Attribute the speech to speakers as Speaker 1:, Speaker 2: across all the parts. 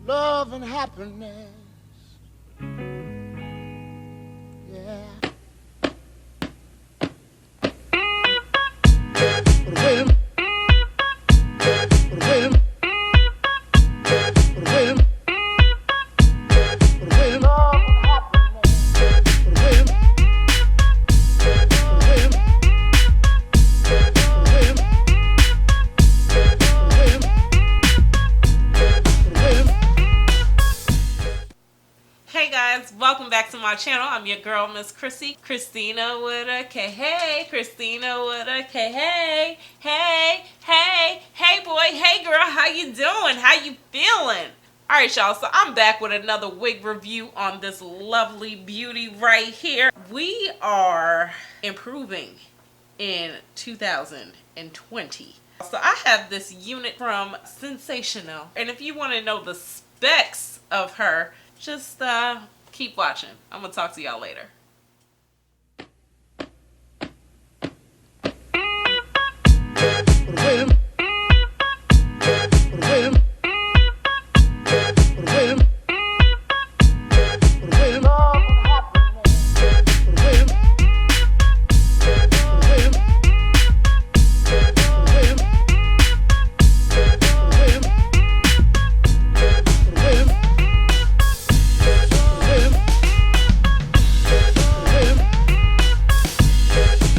Speaker 1: love and happiness. Yeah. But wait a minute. But wait a minute. But wait a minute. But wait a minute. Love and happiness. But wait a minute. But wait a minute. But wait a minute. But wait a minute. But wait a minute.
Speaker 2: Hey guys, welcome back to my channel. I'm your girl, Misskhrissy. Christina with a K. Hey, Christina with a K. Hey, hey, hey, hey boy, hey girl, how you doing? How you feeling? Alright y'all, so I'm back with another wig review on this lovely beauty right here. We are improving in 2020. So I have this unit from Sensationnel. And if you want to know the specs of her, just keep watching. I'm gonna talk to y'all later.
Speaker 1: But wait a minute. But wait a minute. But wait a minute. But wait a minute. Love and happiness. But wait a minute. But wait a minute. But wait a minute. But wait a minute. But wait a minute.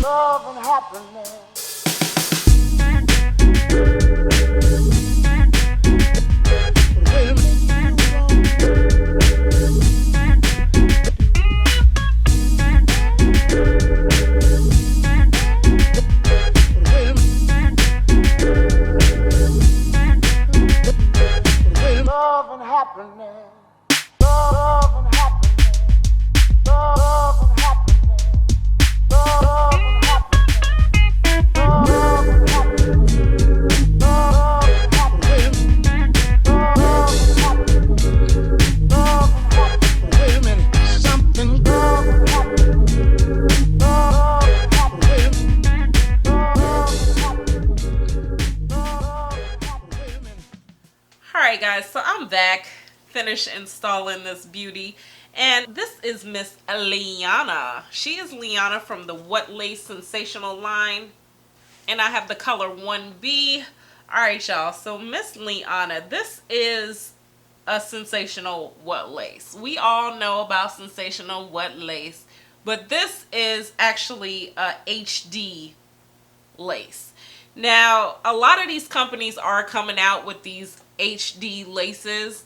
Speaker 1: Love and happiness. But wait a minute. But wait a minute. Love and happiness. Love and happiness. Love and happiness. Love and happiness. Love and happiness. Love and happiness. Love and happiness. Love and happiness. Wait a minute. Something. Love and happiness. Love and happiness. Love and happiness. Love and happiness. Wait a minute.
Speaker 2: Alright guys, so I'm back. Finished installing this beauty. And this is Miss Lyana. She is Lyana from the What Lace Sensational line. And I have the color 1B. Alright y'all, so Miss Lyana, this is a sensational what lace. We all know about sensational what lace. But this is actually a HD lace. Now, a lot of these companies are coming out with these HD laces.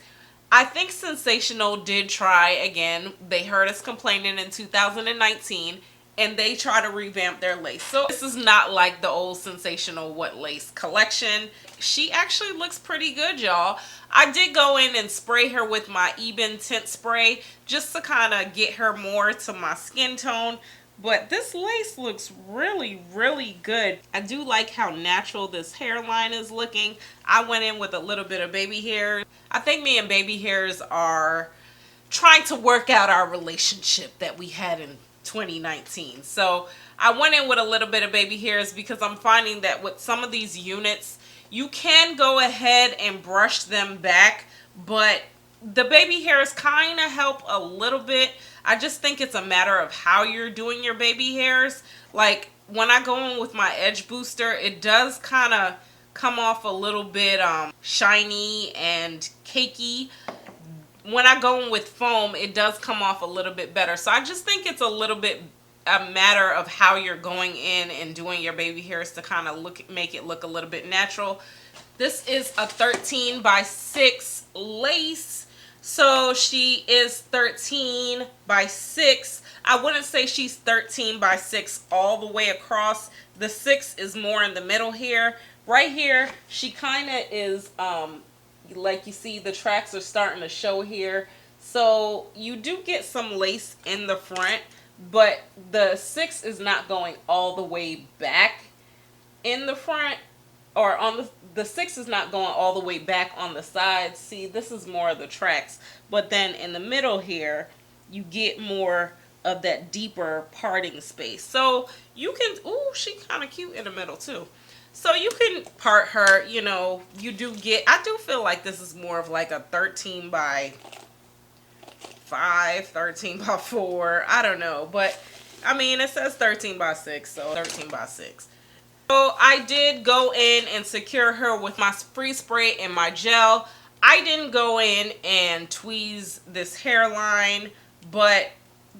Speaker 2: I think Sensationnel did try again. They heard us complaining in 2019 and they try to revamp their lace. So this is not like the old Sensationnel What Lace collection. She actually looks pretty good, y'all. I did go in and spray her with my Ebin tint spray just to kind of get her more to my skin tone. But this lace looks really, really good. I do like how natural this hairline is looking. I went in with a little bit of baby hair. I think me and baby hairs are trying to work out our relationship that we had in 2019. So I went in with a little bit of baby hairs because I'm finding that with some of these units, you can go ahead and brush them back, but the baby hairs kind of help a little bit. I just think it's a matter of how you're doing your baby hairs. Like when I go in with my edge booster, it does kind of come off a little bit shiny and cakey. When I go in with foam, it does come off a little bit better. So I just think it's a little bit a matter of how you're going in and doing your baby hairs to kind of make it look a little bit natural. This is a 13 by 6 lace. So she is 13 by 6. I wouldn't say she's 13 by 6 all the way across. The 6 is more in the middle here. Right here, she kind of is, like you see, the tracks are starting to show here. So you do get some lace in the front, but the 6 is not going all the way back in the front, or on the 6 is not going all the way back on the sides. See, this is more of the tracks, but then in the middle here you get more of that deeper parting space. So you can, ooh, she kind of cute in the middle too. So you can part her, you know, you do get, I do feel like this is more of like a 13 by 5, 13 by 4, I don't know. But, I mean, it says 13 by 6, so 13 by 6. So I did go in and secure her with my free spray and my gel. I didn't go in and tweeze this hairline, but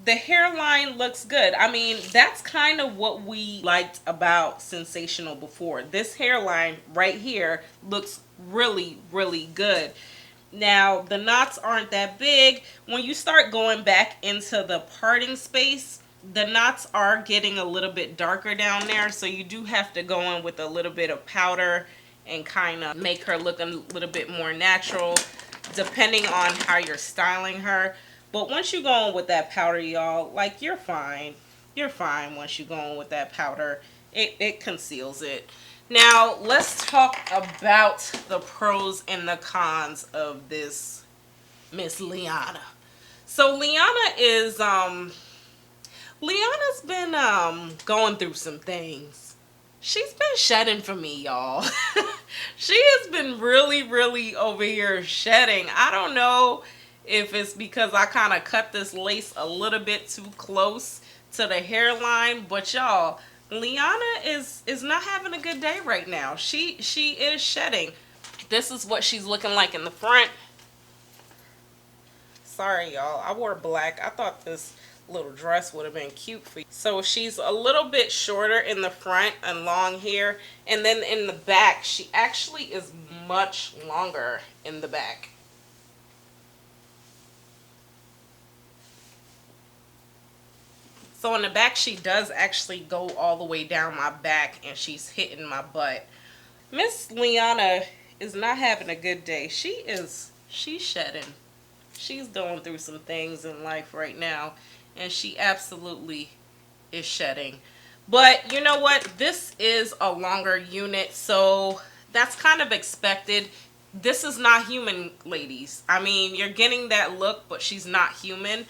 Speaker 2: the hairline looks good. I mean, that's kind of what we liked about Sensational before. This hairline right here looks really, really good. Now, the knots aren't that big. When you start going back into the parting space, the knots are getting a little bit darker down there, so you do have to go in with a little bit of powder and kind of make her look a little bit more natural, depending on how you're styling her. But once you go in with that powder, y'all, like, you're fine. You're fine once you go in with that powder. It conceals it. Now, let's talk about the pros and the cons of this Miss Lyana. So Lyana's been going through some things. She's been shedding for me, y'all. She has been really, really over here shedding. I don't know if it's because I kind of cut this lace a little bit too close to the hairline, but y'all, Lyana is not having a good day right now. She is shedding. This is what she's looking like in the front. Sorry, y'all. I wore black. I thought this little dress would have been cute for you. So she's a little bit shorter in the front and long here. And then in the back, she actually is much longer in the back. So in the back, she does actually go all the way down my back and she's hitting my butt. Miss Lyana is not having a good day. She's shedding. She's going through some things in life right now, and she absolutely is shedding. But you know what? This is a longer unit, so that's kind of expected. This is not human, ladies. I mean, you're getting that look, but she's not human.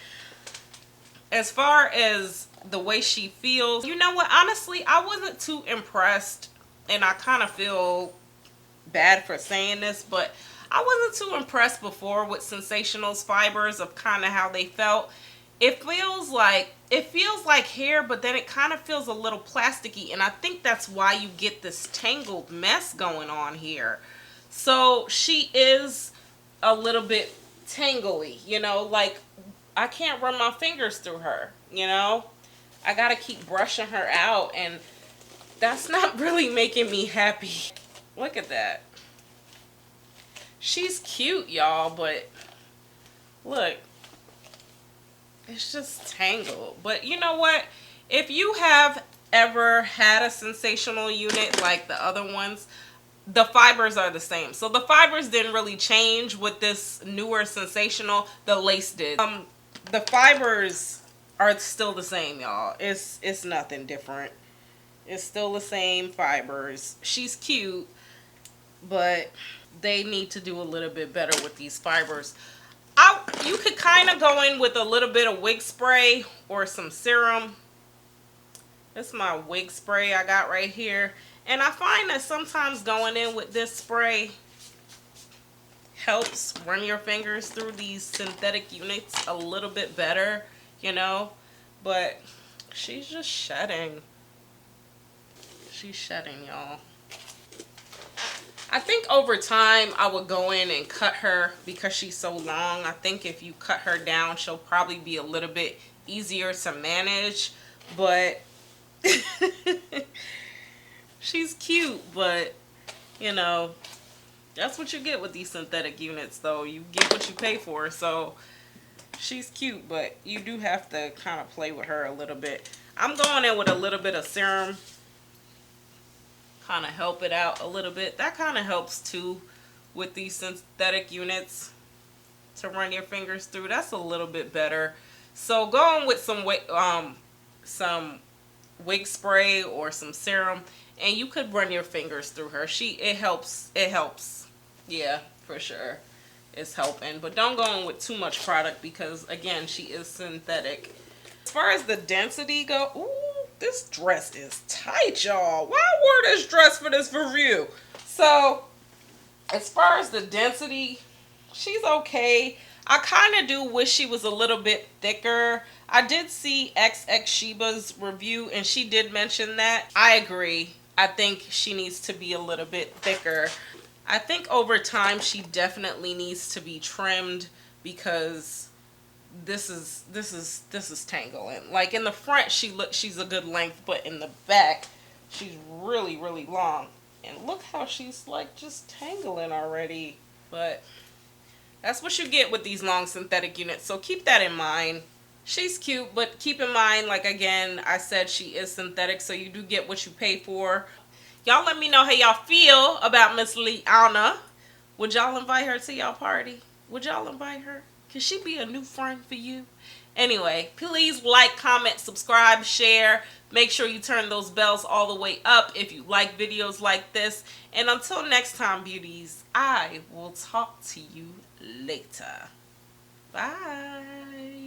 Speaker 2: As far as the way she feels, you know what? Honestly, I wasn't too impressed, and I kind of feel bad for saying this, but I wasn't too impressed before with Sensational's fibers of kind of how they felt. It feels like hair, but then it kind of feels a little plasticky, and I think that's why you get this tangled mess going on here. So she is a little bit tangly, you know, like I can't run my fingers through her, you know. I gotta keep brushing her out, and that's not really making me happy. Look at that. She's cute, y'all, but look, it's just tangled. But you know what? If you have ever had a Sensational unit like the other ones, the fibers are the same. So the fibers didn't really change with this newer Sensational. The lace did. The fibers are still the same, y'all. It's nothing different. It's still the same fibers. She's cute, but they need to do a little bit better with these fibers. You could kind of go in with a little bit of wig spray or some serum. This is my wig spray I got right here. And I find that sometimes going in with this spray helps run your fingers through these synthetic units a little bit better, you know. But she's just shedding. She's shedding, y'all. I think over time I would go in and cut her because she's so long. I think if you cut her down, she'll probably be a little bit easier to manage. But she's cute, but you know, that's what you get with these synthetic units, though. You get what you pay for. So she's cute, but you do have to kind of play with her a little bit. I'm going in with a little bit of serum, kind of help it out a little bit. That kind of helps too with these synthetic units to run your fingers through. That's a little bit better. So go on with some wig spray or some serum, and you could run your fingers through her. It helps. Yeah, for sure. It's helping. But don't go in with too much product because again, she is synthetic. As far as the density go, ooh, this dress is tight, y'all. Why I wore this dress for this review? So, as far as the density, she's okay. I kind of do wish she was a little bit thicker. I did see XX Sheba's review and she did mention that. I agree. I think she needs to be a little bit thicker. I think over time she definitely needs to be trimmed because this is tangling. Like in the front she's a good length, but in the back she's really long. And look how she's like just tangling already. But that's what you get with these long synthetic units. So keep that in mind. She's cute, but keep in mind, like again, I said she is synthetic, so you do get what you pay for. Y'all let me know how y'all feel about Miss Lyana. Would y'all invite her to y'all party? Would y'all invite her? Can she be a new friend for you? Anyway, please like, comment, subscribe, share. Make sure you turn those bells all the way up if you like videos like this. And until next time, beauties, I will talk to you later. Bye.